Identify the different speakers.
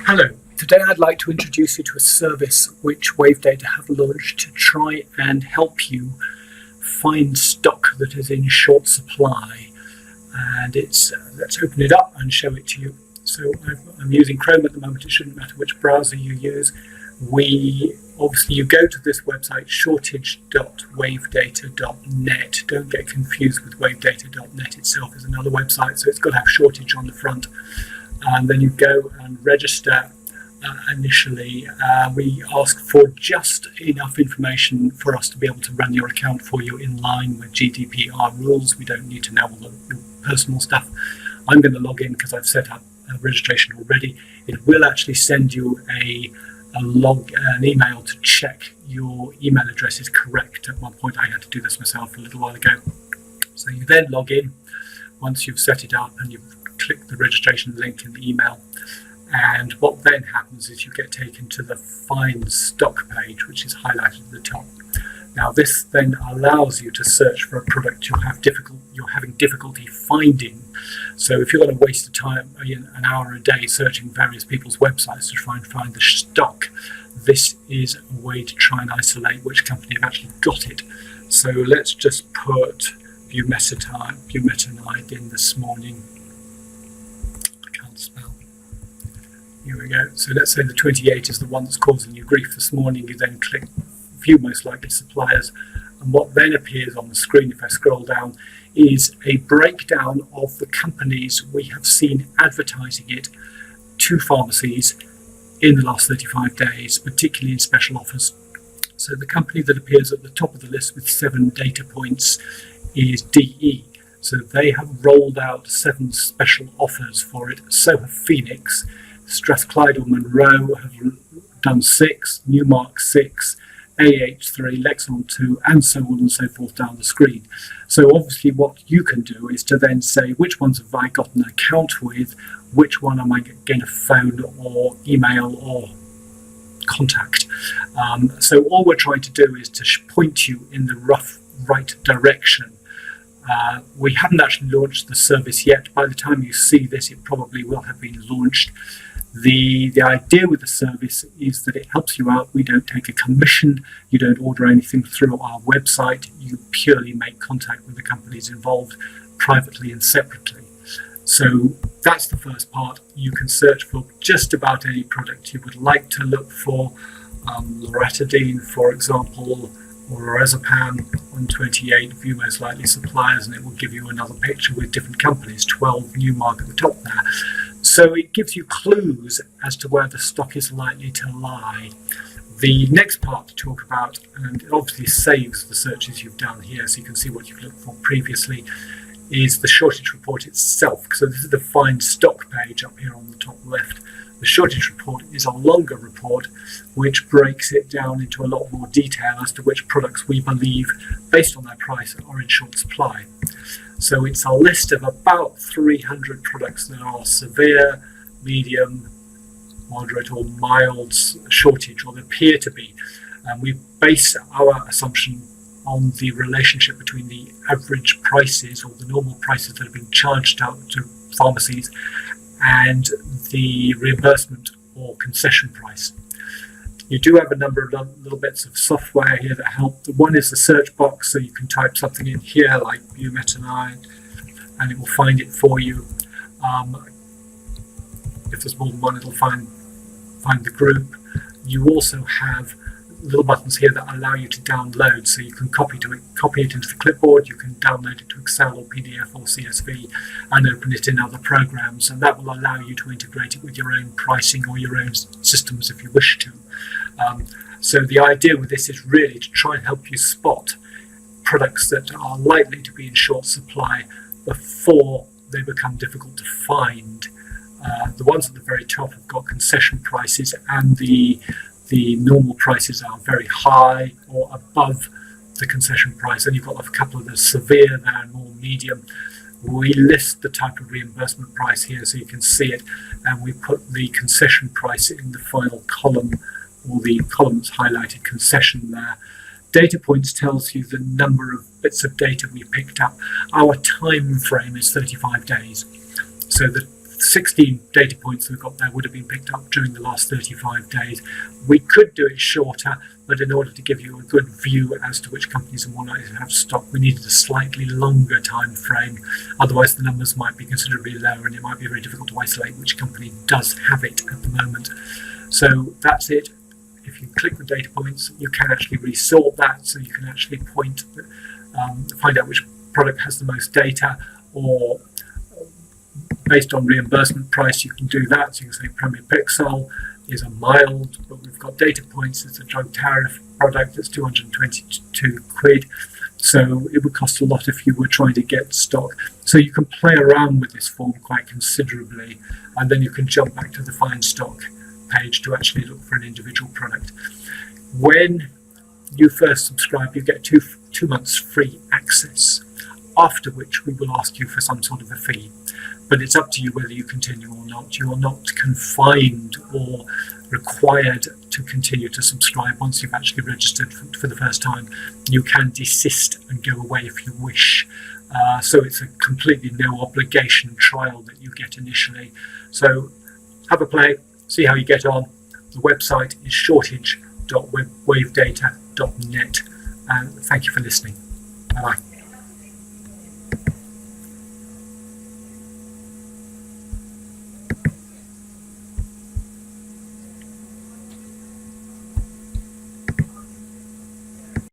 Speaker 1: Hello, today I'd like to introduce you to a service which WaveData have launched to try and help you find stock that is in short supply. And let's open it up and show it to you. So I'm using Chrome at the moment. It shouldn't matter which browser you use. Obviously you go to this website, shortage.wavedata.net. Don't get confused with wavedata.net itself is another website, so it's got to have shortage on the front. And then you go and register. Initially, we ask for just enough information for us to be able to run your account for you in line with GDPR rules. We don't need to know all your personal stuff. I'm going to log in because I've set up a registration already. It will actually send you an email to check your email address is correct. At one point I had to do this myself a little while ago. So you then log in once you've set it up and you've clicked the registration link in the email. And what then happens is you get taken to the Find Stock page, which is highlighted at the top. Now this then allows you to search for a product you're having difficulty finding. So if you're going to waste an hour a day searching various people's websites to try and find the stock, this is a way to try and isolate which company have actually got it. So let's just put bumetanide in this morning. I can't spell. Here we go. So let's say the 28 is the one that's causing you grief this morning. You then click View Most Likely Suppliers. And what then appears on the screen, if I scroll down, is a breakdown of the companies we have seen advertising it to pharmacies in the last 35 days, particularly in special offers. So the company that appears at the top of the list with 7 data points is DE. So they have rolled out 7 special offers for it. So have Phoenix. Strathclyde Monroe have done 6, Newmark 6, AH3, Lexon 2, and so on and so forth down the screen. So obviously what you can do is to then say which ones have I got an account with, which one am I going to phone or email or contact. So all we're trying to do is to point you in the right direction. We haven't actually launched the service yet. By the time you see this, it probably will have been launched. The idea with the service is that it helps you out. We don't take a commission. You don't order anything through our website. You purely make contact with the companies involved privately and separately. So that's the first part. You can search for just about any product you would like to look for. Loratadine, for example, or Lorazepam, 128, View Most Likely Suppliers, and it will give you another picture with different companies, 12 Newmark at the top there. So it gives you clues as to where the stock is likely to lie. The next part to talk about, and it obviously saves the searches you've done here so you can see what you've looked for previously, is the shortage report itself. So this is the Find Stock page up here on the top left. The shortage report is a longer report which breaks it down into a lot more detail as to which products we believe, based on their price, are in short supply. So it's a list of about 300 products that are severe, medium, moderate or mild shortage, or they appear to be. And we base our assumption on the relationship between the average prices or the normal prices that have been charged out to pharmacies and the reimbursement or concession price. You do have a number of little bits of software here that help. One is the search box, so you can type something in here like bumetanide and it will find it for you. If there's more than one, it'll find the group. You also have little buttons here that allow you to download, so you can copy it into the clipboard, you can download it to Excel or PDF or CSV and open it in other programs, and that will allow you to integrate it with your own pricing or your own systems if you wish to. So the idea with this is really to try and help you spot products that are likely to be in short supply before they become difficult to find. The ones at the very top have got concession prices, and the normal prices are very high or above the concession price, and you've got a couple of the severe there and more medium. We list the type of reimbursement price here so you can see it, and we put the concession price in the final column, or the column that's highlighted concession there. Data points tells you the number of bits of data we picked up. Our time frame is 35 days. So the 16 data points we've got there would have been picked up during the last 35 days. We could do it shorter, but in order to give you a good view as to which companies are more likely to have stock, we needed a slightly longer time frame. Otherwise, the numbers might be considerably lower, and it might be very difficult to isolate which company does have it at the moment. So that's it. If you click the data points, you can actually resort that, so you can actually find out which product has the most data, or based on reimbursement price, you can do that. So you can say Pramipixole is a mild, but we've got data points. It's a drug tariff product that's 222 quid. So it would cost a lot if you were trying to get stock. So you can play around with this form quite considerably, and then you can jump back to the find stock page to actually look for an individual product. When you first subscribe, you get two months free access, after which we will ask you for some sort of a fee. But it's up to you whether you continue or not. You are not confined or required to continue to subscribe once you've actually registered for the first time. You can desist and go away if you wish. So it's a completely no obligation trial that you get initially. So have a play, see how you get on. The website is shortage.wavedata.net. And thank you for listening. Bye-bye.